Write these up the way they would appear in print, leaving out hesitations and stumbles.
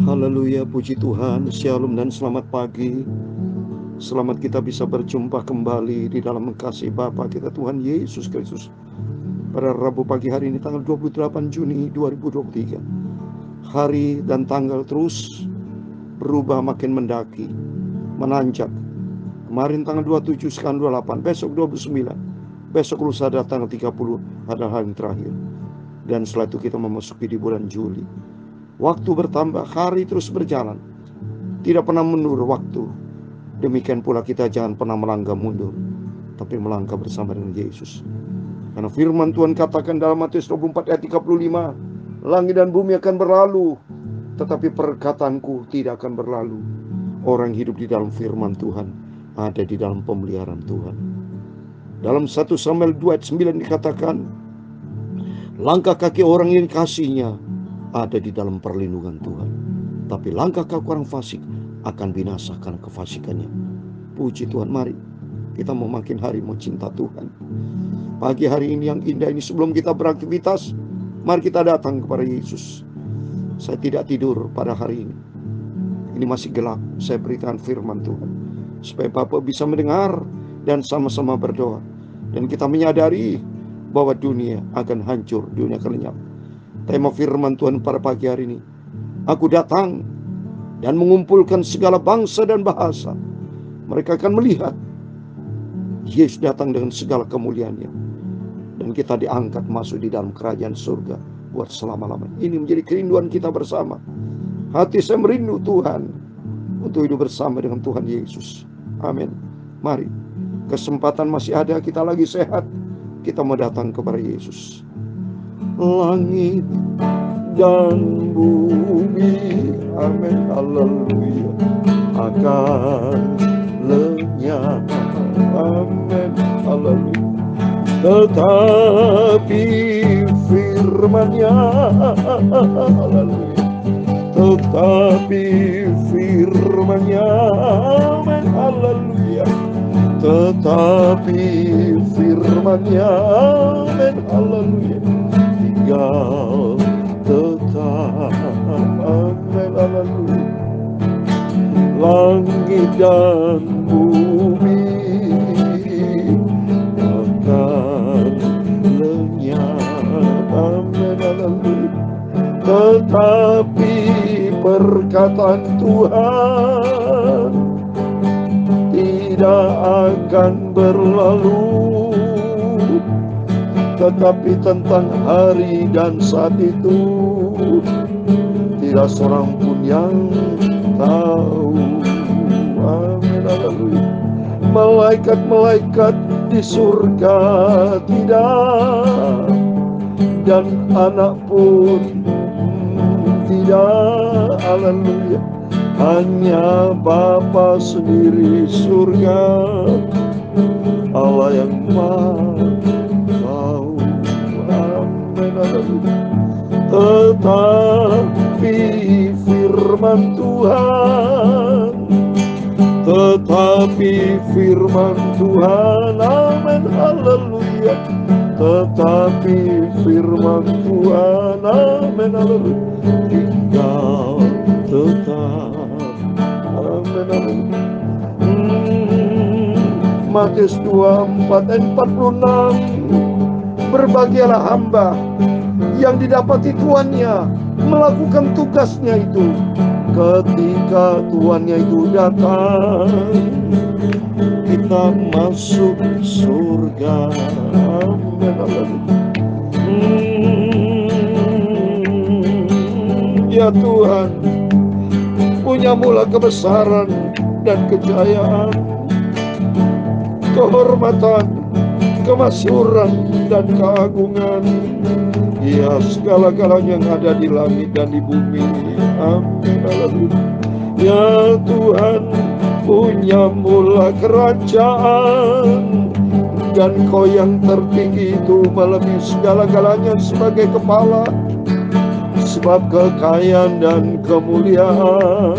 Haleluya, puji Tuhan, shalom dan selamat pagi. Selamat kita bisa berjumpa kembali di dalam mengasihi Bapa kita Tuhan Yesus Kristus. Pada Rabu pagi hari ini tanggal 28 Juni 2023. Hari dan tanggal terus berubah makin mendaki, menanjak. Kemarin tanggal 27, sekarang 28, besok 29. Besok lusa ada tanggal 30 adalah hari yang terakhir. Dan setelah itu kita memasuki di bulan Juli. Waktu bertambah, hari terus berjalan. Tidak pernah mundur waktu. Demikian pula kita jangan pernah melangkah mundur, tapi melangkah bersama dengan Yesus. Karena firman Tuhan katakan dalam Matius 24 ayat 35, langit dan bumi akan berlalu, tetapi perkataanku tidak akan berlalu. Orang hidup di dalam firman Tuhan ada di dalam pemeliharaan Tuhan. Dalam 1 Samuel 2 ayat 9 dikatakan, langkah kaki orang yang dikasihinya ada di dalam perlindungan Tuhan, tapi langkah kaki orang fasik akan binasa karena kefasikannya. Puji Tuhan, mari kita mau makin hari mau cinta Tuhan. Pagi hari ini yang indah ini, sebelum kita beraktivitas, mari kita datang kepada Yesus. Saya tidak tidur pada hari ini. Ini masih gelap. Saya berikan firman Tuhan supaya Bapak bisa mendengar dan sama-sama berdoa. Dan kita menyadari bahwa dunia akan hancur, dunia akan lenyap. Tema firman Tuhan pada pagi hari ini, aku datang dan mengumpulkan segala bangsa dan bahasa. Mereka akan melihat Yesus datang dengan segala kemuliaannya, dan kita diangkat masuk di dalam kerajaan surga buat selama-lamanya. Ini menjadi kerinduan kita bersama. Hati saya merindu Tuhan untuk hidup bersama dengan Tuhan Yesus. Amin. Mari, kesempatan masih ada, kita lagi sehat, kita mau datang kepada Yesus. Langit dan bumi, amin, haleluya, akan lenyap, amin, haleluya, tetapi firman-Nya, haleluya, tetapi firman-Nya, amin, haleluya, tetapi firman-Nya, amin, haleluya, tinggal tetap, amin, haleluya. Langit dan bumi akan lenyap, amin, haleluya, tetapi perkataan Tuhan tidak akan berlalu. Tetapi tentang hari dan saat itu tidak seorang pun yang tahu, amin, haleluya. Malaikat-malaikat di surga tidak, dan anak pun tidak, haleluya. Hanya Bapa sendiri surga, Allah yang maha tahu, amin, haleluya. Tetapi firman Tuhan, tetapi firman Tuhan, amin, haleluya, tetapi firman Tuhan, amin, haleluya, tinggal tetap, amin, haleluya. Matius 24 ayat 46, berbahagialah hamba yang didapati tuannya melakukan tugasnya itu ketika tuannya itu datang. Kita masuk surga, amin, haleluya. Ya Tuhan, punya mula kebesaran dan kejayaan, kehormatan, kemasyhuran dan keagungan, ya segala-galanya yang ada di langit dan di bumi, amin, haleluya. Ya Tuhan, punya mula kerajaan, dan Kau yang tertinggi itu melebihi segala-galanya sebagai kepala, sebab kekayaan dan kemuliaan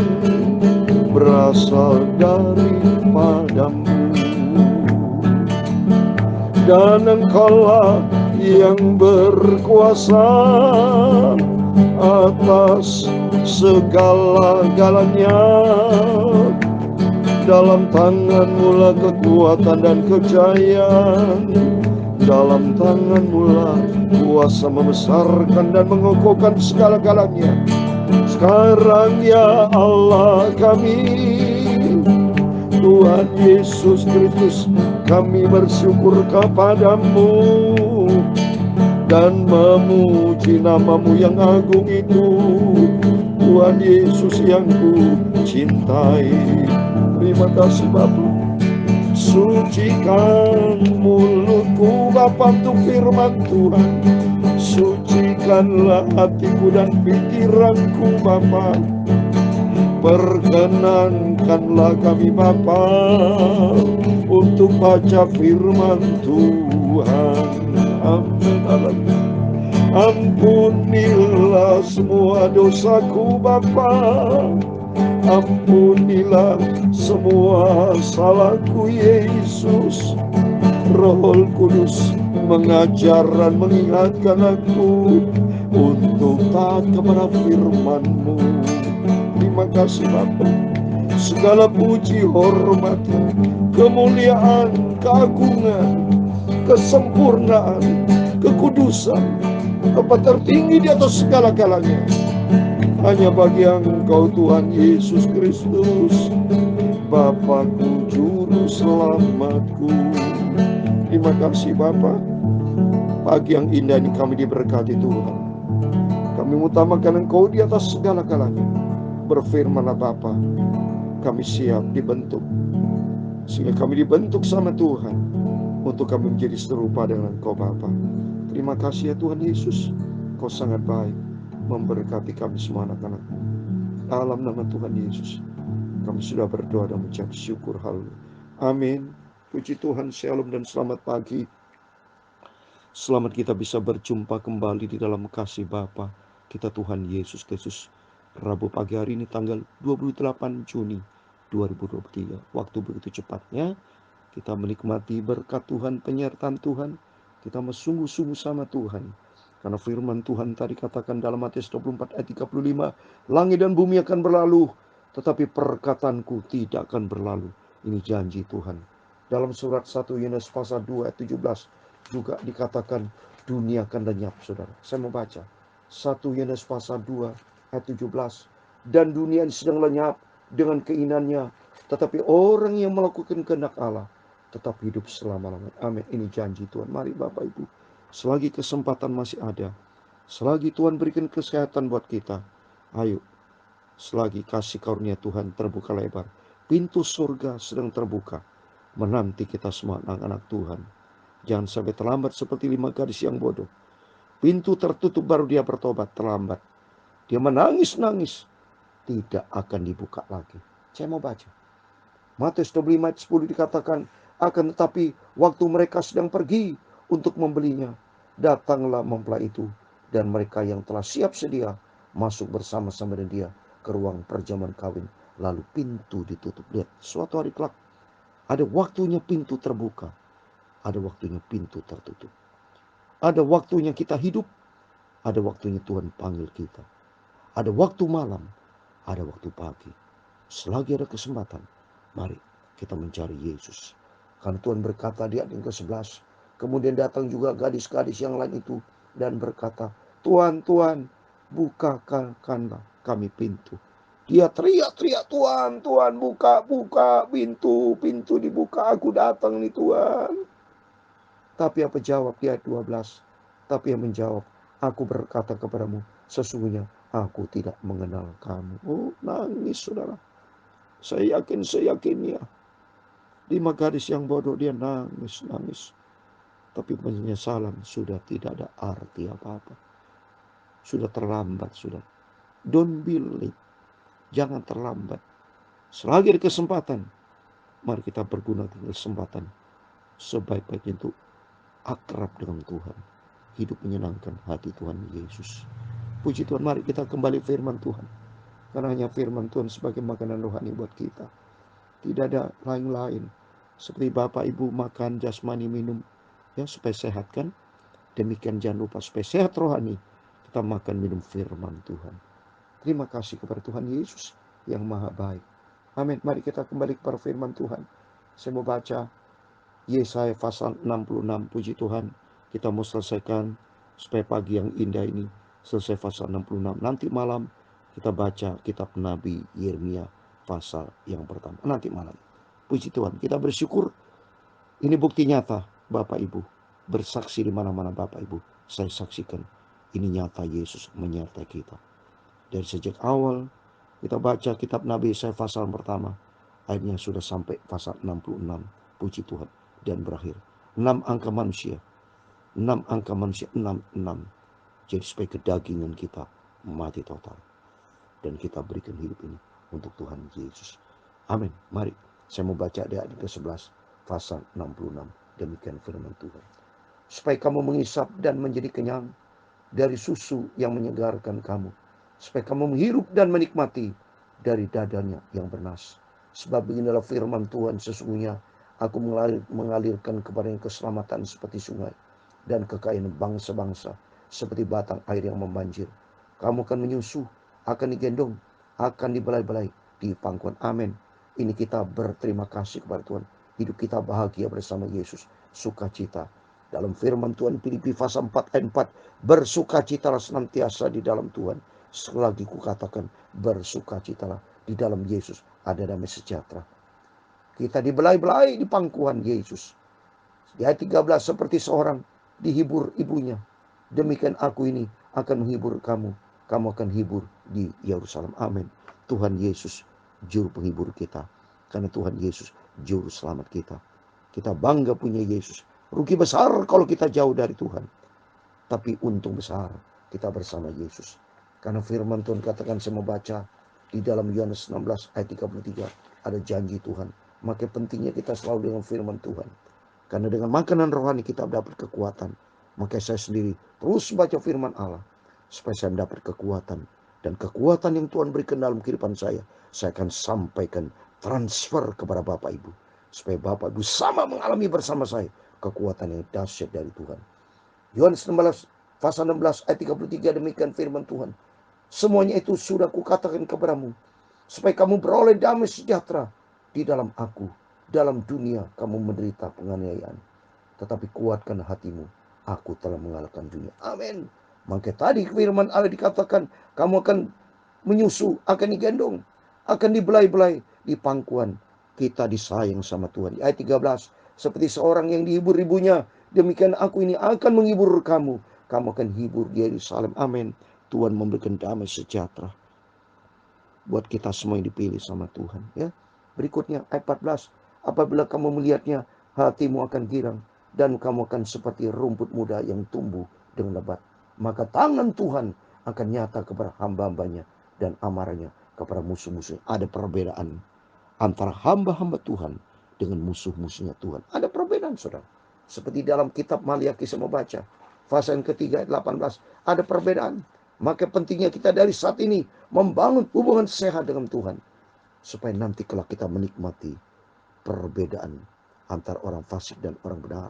berasal daripadamu, dan Engkaulah yang berkuasa atas segala-galanya. Dalam tangan-Mu lah kekuatan dan kejayaan. Dalam tangan-Mu lah kuasa membesarkan dan mengokohkan segala-galanya. Sekarang ya Allah kami, Tuhan Yesus Kristus, kami bersyukur kepada-Mu dan memuji nama-Mu yang agung itu, Tuhan Yesus yang ku cintai. Terima kasih Bapa. Sucikan mulutku Bapa untuk firman Tuhan. Sucikanlah hatiku dan pikiranku Bapa. Perkenankanlah kami Bapa untuk baca firman Tuhan. Amin. Ampunilah semua dosaku Bapa. Ampunilah semua salahku Yesus. Roh Kudus mengajar dan mengingatkan aku untuk taat kepada firman-Mu. Terima kasih Bapa. Segala puji, hormat, kemuliaan, keagungan, kesempurnaan, kekudusan, tempat tertinggi di atas segala-galanya hanya bagi Engkau Tuhan Yesus Kristus, Bapakku, Juru Selamatku. Terima kasih Bapa. Pagi yang indah ini kami diberkati Tuhan. Kami mengutamakan Engkau di atas segala-galanya. Berfirmanlah Bapa, kami siap dibentuk, sehingga kami dibentuk sama Tuhan untuk kami menjadi serupa dengan Engkau Bapa. Terima kasih ya Tuhan Yesus, Kau sangat baik, memberkati kami semua anak-anak-Mu. Dalam nama Tuhan Yesus kami sudah berdoa dan mengucap syukur. Haleluya. Amin. Puji Tuhan, shalom dan selamat pagi. Selamat kita bisa berjumpa kembali di dalam kasih Bapa kita Tuhan Yesus Kristus. Rabu pagi hari ini tanggal 28 Juni 2023. Waktu begitu cepatnya kita menikmati berkat Tuhan, penyertaan Tuhan. Kita sungguh-sungguh sama Tuhan. Karena firman Tuhan tadi katakan dalam Matius 24 ayat 35, langit dan bumi akan berlalu, tetapi perkataanku tidak akan berlalu. Ini janji Tuhan. Dalam surat 1 Yohanes pasal 2 ayat 17 juga dikatakan dunia akan lenyap, saudara. Saya mau baca 1 Yohanes pasal 2 ayat 17. Dan dunia sedang lenyap dengan keinginannya, tetapi orang yang melakukan kehendak Allah tetap hidup selama-lamanya. Amin. Ini janji Tuhan. Mari Bapak Ibu, selagi kesempatan masih ada, selagi Tuhan berikan kesehatan buat kita, ayo, selagi kasih karunia Tuhan terbuka lebar, pintu surga sedang terbuka, menanti kita semua anak-anak Tuhan. Jangan sampai terlambat seperti 5 gadis yang bodoh. Pintu tertutup baru dia bertobat, terlambat. Dia menangis-nangis, tidak akan dibuka lagi. Saya mau baca Matius 25 ayat 10 dikatakan, akan tetapi waktu mereka sedang pergi untuk membelinya, datanglah mempelai itu, dan mereka yang telah siap sedia masuk bersama-sama dengan dia ke ruang perjamuan kawin. Lalu pintu ditutup. Lihat, suatu hari kelak ada waktunya pintu terbuka, ada waktunya pintu tertutup. Ada waktunya kita hidup, ada waktunya Tuhan panggil kita. Ada waktu malam, ada waktu pagi. Selagi ada kesempatan, mari kita mencari Yesus. Karena Tuhan berkata di ayat yang ke-11, kemudian datang juga gadis-gadis yang lain itu dan berkata, Tuhan, Tuhan, bukakanlah kami pintu. Dia teriak-teriak, Tuhan, Tuhan, buka, buka pintu, pintu dibuka, aku datang nih Tuhan. Tapi apa jawab di ayat 12? Tapi yang menjawab, aku berkata kepadamu, sesungguhnya aku tidak mengenal kamu. Oh, nangis saudara. Saya yakinnya 5 gadis yang bodoh, dia nangis. Tapi penyesalan sudah tidak ada arti apa-apa. Sudah terlambat, sudah. Don't be late. Jangan terlambat. Selagi ada kesempatan, mari kita bergunakan kesempatan sebaik-baiknya untuk akrab dengan Tuhan. Hidup menyenangkan hati Tuhan Yesus. Puji Tuhan, mari kita kembali firman Tuhan. Karena hanya firman Tuhan sebagai makanan rohani buat kita. Tidak ada lain-lain. Seperti Bapak Ibu makan jasmani, minum ya supaya sehat kan. Demikian jangan lupa supaya sehat rohani, kita makan minum firman Tuhan. Terima kasih kepada Tuhan Yesus yang maha baik. Amin. Mari kita kembali kepada firman Tuhan. Saya mau baca Yesaya pasal 66. Puji Tuhan, kita mau selesaikan supaya pagi yang indah ini selesai pasal 66. Nanti malam kita baca kitab Nabi Yeremia pasal yang pertama. Nanti malam. Puji Tuhan, kita bersyukur. Ini bukti nyata, Bapak Ibu. Bersaksi di mana-mana Bapak Ibu. Saya saksikan ini nyata Yesus menyertai kita. Dari sejak awal kita baca kitab Nabi Yesaya pasal pertama, akhirnya sudah sampai pasal 66. Puji Tuhan. Dan berakhir 6 angka manusia, 6 angka manusia, 66. Jadi supaya kedagingan kita mati total, dan kita berikan hidup ini untuk Tuhan Yesus. Amin. Mari saya mau baca di ayat ke-11 pasal 66. Demikian firman Tuhan. Supaya kamu mengisap dan menjadi kenyang dari susu yang menyegarkan kamu, supaya kamu menghirup dan menikmati dari dadanya yang bernas. Sebab beginilah firman Tuhan, sesungguhnya aku mengalirkan kepadanya keselamatan seperti sungai, dan kekayaan bangsa-bangsa seperti batang air yang membanjir. Kamu akan menyusu, akan digendong, akan dibelai-belai di pangkuan. Amin. Ini kita berterima kasih kepada Tuhan. Hidup kita bahagia bersama Yesus. Sukacita. Dalam firman Tuhan Filipi pasal 4 ayat 4. Bersukacitalah senantiasa di dalam Tuhan. Sekali lagi kukatakan, bersukacitalah di dalam Yesus. Ada damai sejahtera. Kita dibelai-belai di pangkuan Yesus. Di ayat 13, seperti seorang dihibur ibunya, demikian aku ini akan menghibur kamu. Kamu akan hibur di Yerusalem. Amin. Tuhan Yesus juru penghibur kita. Karena Tuhan Yesus juru selamat kita. Kita bangga punya Yesus. Rugi besar kalau kita jauh dari Tuhan. Tapi untung besar kita bersama Yesus. Karena firman Tuhan katakan, saya membaca di dalam Yohanes 16 ayat 33. Ada janji Tuhan. Maka pentingnya kita selalu dengan firman Tuhan. Karena dengan makanan rohani kita dapat kekuatan. Maka saya sendiri terus baca firman Allah. Supaya saya mendapat kekuatan. Dan kekuatan yang Tuhan berikan dalam kehidupan saya akan sampaikan, transfer kepada Bapak Ibu. Supaya Bapak Ibu sama mengalami bersama saya kekuatan yang dahsyat dari Tuhan. Yohanes 16 pasal 16 ayat 33, demikian firman Tuhan. Semuanya itu sudah kukatakan kepadamu, supaya kamu beroleh damai sejahtera di dalam aku. Dalam dunia kamu menderita penganiayaan, tetapi kuatkan hatimu, aku telah mengalahkan dunia. Amin. Maka tadi firman Allah dikatakan, kamu akan menyusu, akan digendong, akan dibelai-belai di pangkuan. Kita disayang sama Tuhan. Di ayat 13, seperti seorang yang dihibur ibunya, demikian aku ini akan menghibur kamu. Kamu akan hibur di Yerusalem. Amin. Tuhan memberikan damai sejahtera buat kita semua yang dipilih sama Tuhan. Ya. Berikutnya ayat 14. Apabila kamu melihatnya, hatimu akan girang, dan kamu akan seperti rumput muda yang tumbuh dengan lebat. Maka tangan Tuhan akan nyata kepada hamba-hambanya, dan amarahnya kepada musuh-musuhnya. Ada perbedaan antara hamba-hamba Tuhan dengan musuh-musuhnya Tuhan. Ada perbedaan, saudara. Seperti dalam kitab Maliaki saya membaca, pasal yang ketiga ayat 18. Ada perbedaan. Maka pentingnya kita dari saat ini membangun hubungan sehat dengan Tuhan. Supaya nanti kalau kita menikmati perbedaan antara orang fasik dan orang benar,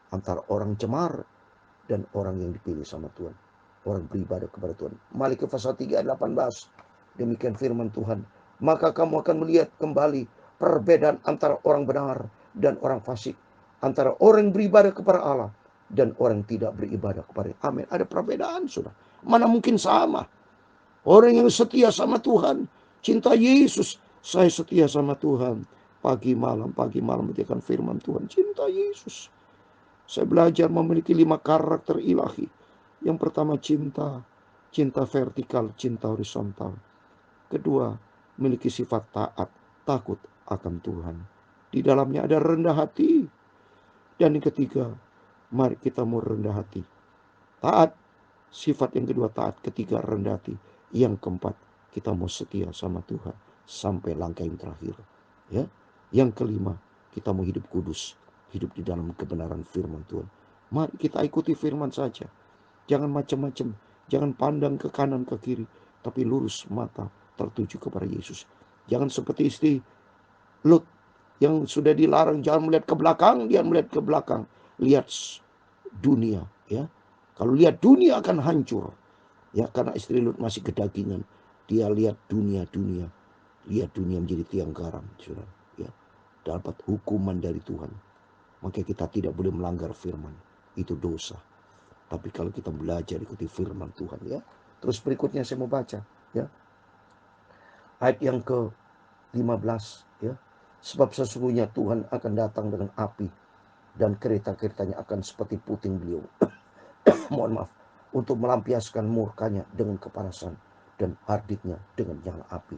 antara orang cemar dan orang yang dipilih sama Tuhan, orang beribadah kepada Tuhan. Maliaki pasal 3 ayat 18. Demikian firman Tuhan. Maka kamu akan melihat kembali perbedaan antara orang benar dan orang fasik, antara orang yang beribadah kepada Allah dan orang yang tidak beribadah kepada Allah. Amin. Ada perbedaan, sudah. Mana mungkin sama? Orang yang setia sama Tuhan, cinta Yesus, saya setia sama Tuhan. Pagi malam mendengarkan firman Tuhan, cinta Yesus. Saya belajar memiliki 5 karakter ilahi. Yang pertama cinta vertikal, cinta horizontal. Kedua, memiliki sifat taat, takut akan Tuhan. Di dalamnya ada rendah hati. Dan yang ketiga, mari kita mau rendah hati. Taat, sifat yang kedua taat. Ketiga, rendah hati. Yang keempat, kita mau setia sama Tuhan sampai langkah yang terakhir. Ya. Yang kelima, kita mau hidup kudus, hidup di dalam kebenaran firman Tuhan. Mari kita ikuti firman saja. Jangan macam-macam, jangan pandang ke kanan ke kiri, tapi lurus mata tertuju kepada Yesus. Jangan seperti istri Lut yang sudah dilarang, jangan melihat ke belakang, dia melihat ke belakang. Lihat dunia, ya. Kalau lihat dunia akan hancur. Ya, karena istri Lut masih kedagingan, Dia lihat dunia menjadi tiang garam, saudara. Ya, dapat hukuman dari Tuhan. Maka kita tidak boleh melanggar firman. Itu dosa. Tapi kalau kita belajar ikuti firman Tuhan, ya. Terus berikutnya saya mau baca, ya. Ayat yang ke-15, ya. Sebab sesungguhnya Tuhan akan datang dengan api, dan kereta-keretanya akan seperti puting beliung. Mohon maaf, untuk melampiaskan murkanya dengan kepanasan, dan hardiknya dengan nyala api.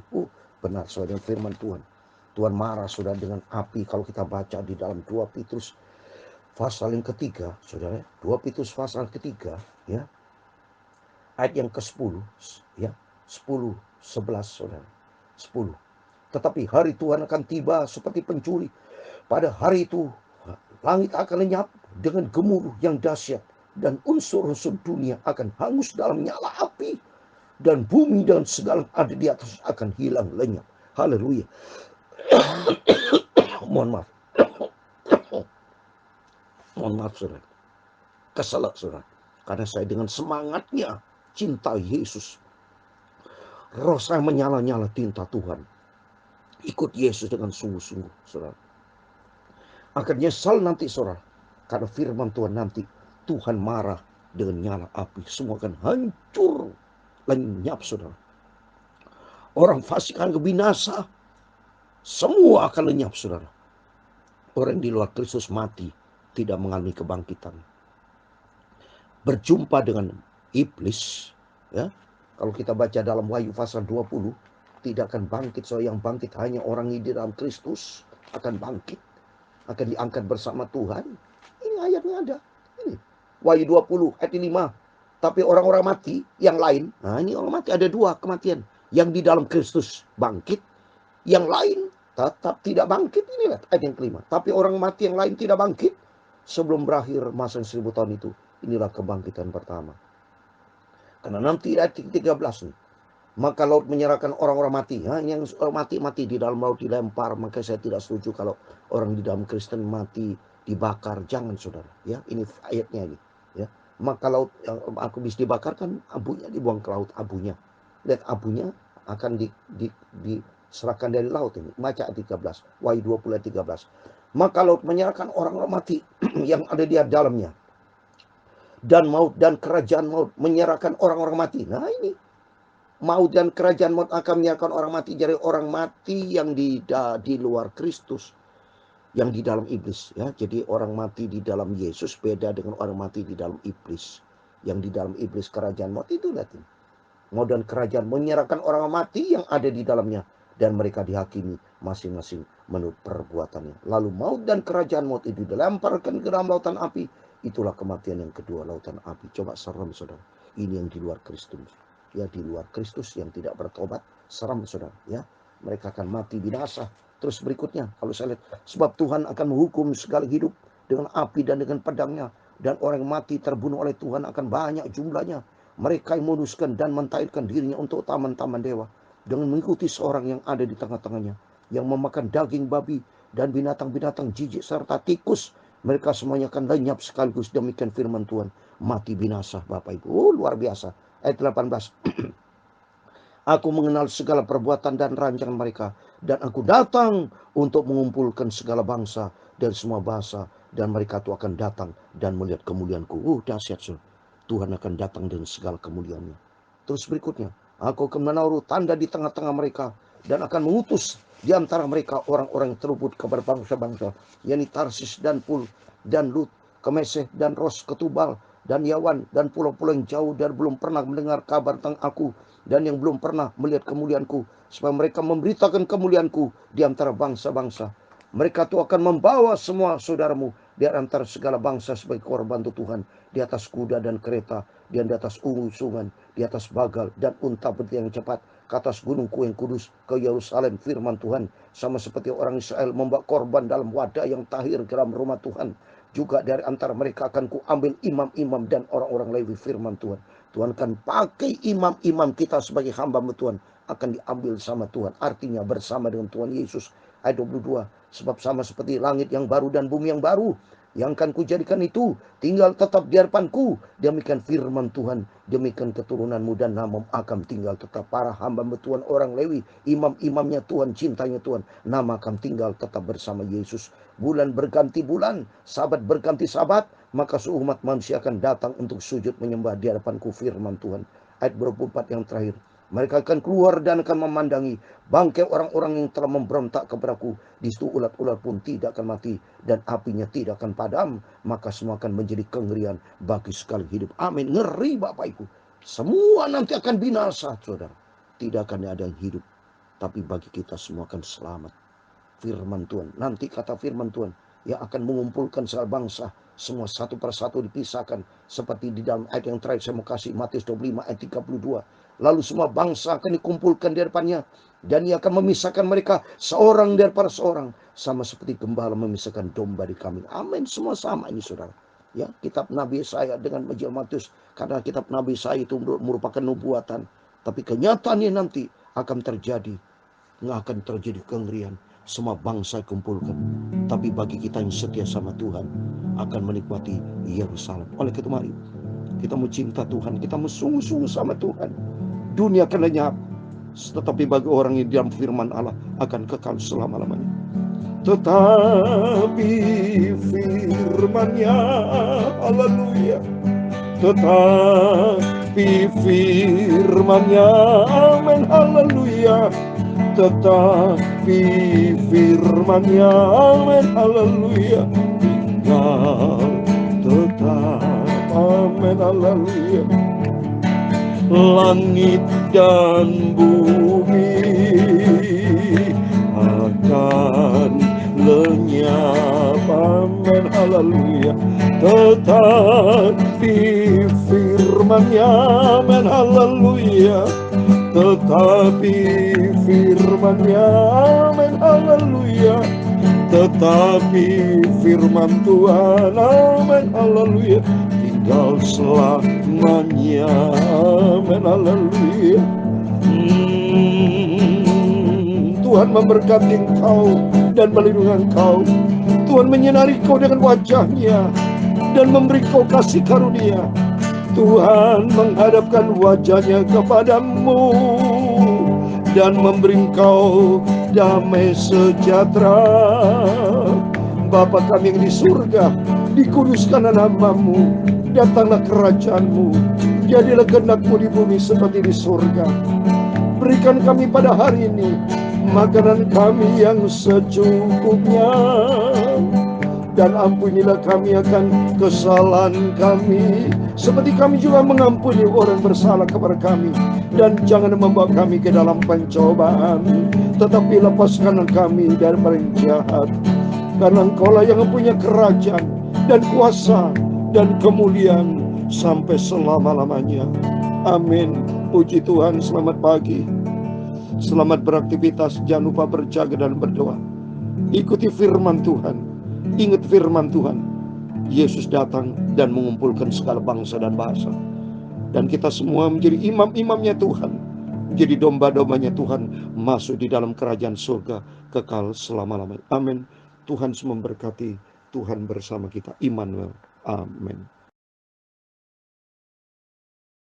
Benar saudara, firman Tuhan. Tuhan marah saudara dengan api. Kalau kita baca di dalam 2 Petrus pasal yang ketiga, saudara, 2 Petrus pasal ketiga, ya, ayat yang ke-10, ya, 10, 11, saudara, 10. Tetapi hari Tuhan akan tiba seperti pencuri. Pada hari itu langit akan lenyap dengan gemuruh yang dahsyat, dan unsur-unsur dunia akan hangus dalam nyala api, dan bumi dan segala yang ada di atas akan hilang lenyap. Haleluya. Mohon maaf. Mohon maaf saudara. Keselak saudara. Karena saya dengan semangatnya cinta Yesus, roh saya menyala-nyala tinta Tuhan. Ikut Yesus dengan sungguh-sungguh saudara. Akan nyesal nanti saudara. Karena firman Tuhan nanti, Tuhan marah dengan nyala api. Semua akan hancur, lenyap saudara. Orang fasik akan binasa. Semua akan lenyap saudara. Orang di luar Kristus mati, tidak mengalami kebangkitan. Berjumpa dengan iblis, ya. Kalau kita baca dalam Wahyu pasal 20, tidak akan bangkit. So yang bangkit hanya orang di dalam Kristus akan bangkit, akan diangkat bersama Tuhan. Ini ayatnya ada. Ini Wahyu 20 ayat 5. Tapi orang-orang mati yang lain, nah ini orang mati ada 2 kematian. Yang di dalam Kristus bangkit, yang lain tetap tidak bangkit. Inilah ayat yang kelima. Tapi orang mati yang lain tidak bangkit sebelum berakhir masa 1000 tahun itu. Inilah kebangkitan pertama. Karena nanti ayat 13 nih. Maka laut menyerahkan orang-orang mati. Yang mati di dalam laut dilempar. Maka saya tidak setuju kalau orang di dalam Kristen mati dibakar. Jangan saudara. Ya, ini ayatnya ini. Ya. Maka laut yang aku bisa dibakar kan abunya dibuang ke laut, abunya. Lihat abunya akan diserahkan dari laut ini. Baca ayat 13. Wahyu 20 ayat 13. Maka laut menyerahkan orang-orang mati yang ada di dalamnya. Dan maut dan kerajaan maut menyerahkan orang-orang mati. Nah ini. Maut dan kerajaan maut akan menyerahkan orang mati. Jadi orang mati yang di luar Kristus, yang di dalam iblis, ya. Jadi orang mati di dalam Yesus beda dengan orang mati di dalam iblis. Yang di dalam iblis kerajaan maut itu lihat. Maut dan kerajaan menyerahkan orang mati yang ada di dalamnya, dan mereka dihakimi masing-masing menurut perbuatannya. Lalu maut dan kerajaan maut itu dilemparkan ke dalam lautan api. Itulah kematian yang kedua, lautan api. Coba serem saudara. Ini yang di luar Kristus. Ya, di luar Kristus yang tidak bertobat, seram saudara. Ya, mereka akan mati binasa. Terus berikutnya, kalau saya lihat, sebab Tuhan akan menghukum segala hidup dengan api dan dengan pedangnya. Dan orang yang mati terbunuh oleh Tuhan akan banyak jumlahnya. Mereka yang moduskan dan mentaatkan dirinya untuk taman-taman dewa, dengan mengikuti seorang yang ada di tengah-tengahnya, yang memakan daging babi dan binatang-binatang jijik serta tikus. Mereka semuanya akan lenyap sekaligus. Demikian firman Tuhan. Mati binasa Bapak Ibu. Luar biasa. Ayat 18. Aku mengenal segala perbuatan dan rancangan mereka, dan aku datang untuk mengumpulkan segala bangsa dan semua bahasa, dan mereka itu akan datang dan melihat kemuliaanku. Dahsyat saudara. Tuhan akan datang dengan segala kemuliaannya. Terus berikutnya, aku akan menaruh tanda di tengah-tengah mereka, dan akan mengutus di antara mereka orang-orang yang terluput kepada bangsa-bangsa, yakni Tarsis dan Pul dan Lut, ke Meseh dan Ros, ke Tubal dan Yawan, dan pulau-pulau yang jauh dan belum pernah mendengar kabar tentang aku, dan yang belum pernah melihat kemuliaanku, supaya mereka memberitakan kemuliaanku di antara bangsa-bangsa. Mereka itu akan membawa semua saudaramu di antara segala bangsa sebagai korban untuk Tuhan, di atas kuda dan kereta, dan di atas sungai, di atas bagal dan unta bertiang cepat, ke atas gunungku yang kudus, ke Yerusalem. Firman Tuhan, sama seperti orang Israel membawa korban dalam wadah yang tahir ke dalam rumah Tuhan, juga dari antara mereka akan kuambil imam-imam dan orang-orang Lewi. Firman Tuhan, Tuhan akan pakai imam-imam kita sebagai hamba Tuhan, akan diambil sama Tuhan. Artinya bersama dengan Tuhan Yesus. Ayat 22. Sebab sama seperti langit yang baru dan bumi yang baru, Yang akan kujadikan itu tinggal tetap di hadapanku. Demikian firman Tuhan. Demikian keturunanmu dan namamu akan tinggal tetap. Para hamba Tuhan, orang Lewi, imam-imamnya Tuhan, cintanya Tuhan, nama akan tinggal tetap bersama Yesus. Bulan berganti bulan, sabat berganti sabat, maka seumat manusia akan datang untuk sujud menyembah di hadapanku, firman Tuhan. Ayat 24 yang terakhir. Mereka akan keluar dan akan memandangi bangkai orang-orang yang telah memberontak kepadaku. Di situ ulat-ulat pun tidak akan mati dan apinya tidak akan padam. Maka semua akan menjadi kengerian bagi sekali hidup. Amin. Ngeri Bapak Ibu. Semua nanti akan binasa, saudara. Tidak akan ada yang hidup. Tapi bagi kita semua akan selamat. Firman Tuhan. Nanti kata firman Tuhan yang akan mengumpulkan segala bangsa. Semua satu persatu dipisahkan. Seperti di dalam ayat yang terakhir saya mau kasih. Matius 25 ayat 32. Lalu semua bangsa akan dikumpulkan di hadapannya. Dan ia akan memisahkan mereka seorang daripada seorang. Sama seperti gembala memisahkan domba di kambing. Amin. Semua sama ini saudara. Ya, kitab Nabi Yesaya dengan Injil Matius. Karena kitab Nabi Yesaya itu merupakan nubuatan. Tapi kenyataannya nanti akan terjadi. Nggak akan terjadi kengerian. Semua bangsa kumpulkan. Tapi bagi kita yang setia sama Tuhan, akan menikmati Yerusalem. Oleh itu mari kita mau cinta Tuhan. Kita mau sungguh-sungguh sama Tuhan. Dunia akan lenyap, tetapi bagi orang yang diam firman Allah akan kekal selama-lamanya. Tetapi firman-Nya, haleluya. Tetapi firman-Nya, amin, haleluya. Tetapi firman-Nya, amin, haleluya. Tinggal tetap, amin, haleluya. Langit dan bumi akan lenyap, amin, haleluya. Tetapi firman-Nya, amin, haleluya. Tetapi firman-Nya, amin, haleluya. Tetapi firman Tuhan, amin, haleluya, tinggal selamanya, amin, haleluya. Tuhan memberkati engkau dan melindungi engkau. Tuhan menyinari kau dengan wajah-Nya dan memberi kau kasih karunia. Tuhan menghadapkan wajah-Nya kepadamu dan memberi engkau damai sejahtera. Bapa kami yang di surga, dikuduskanlah namamu, datanglah kerajaan-Mu, jadilah kehendak-Mu di bumi seperti di surga. Berikan kami pada hari ini makanan kami yang secukupnya, dan ampunilah kami akan kesalahan kami, seperti kami juga mengampuni orang bersalah kepada kami. Dan jangan membawa kami ke dalam pencobaan, tetapi lepaskanlah kami daripada yang jahat. Karena Engkaulah yang mempunyai kerajaan dan kuasa dan kemuliaan sampai selama-lamanya. Amin. Puji Tuhan. Selamat pagi. Selamat beraktivitas. Jangan lupa berjaga dan berdoa. Ikuti firman Tuhan. Ingat firman Tuhan. Yesus datang dan mengumpulkan segala bangsa dan bahasa. Dan kita semua menjadi imam-imamnya Tuhan. Menjadi domba-dombanya Tuhan. Masuk di dalam kerajaan surga kekal selama-lamanya. Amin. Tuhan memberkati. Tuhan bersama kita. Immanuel. Amin.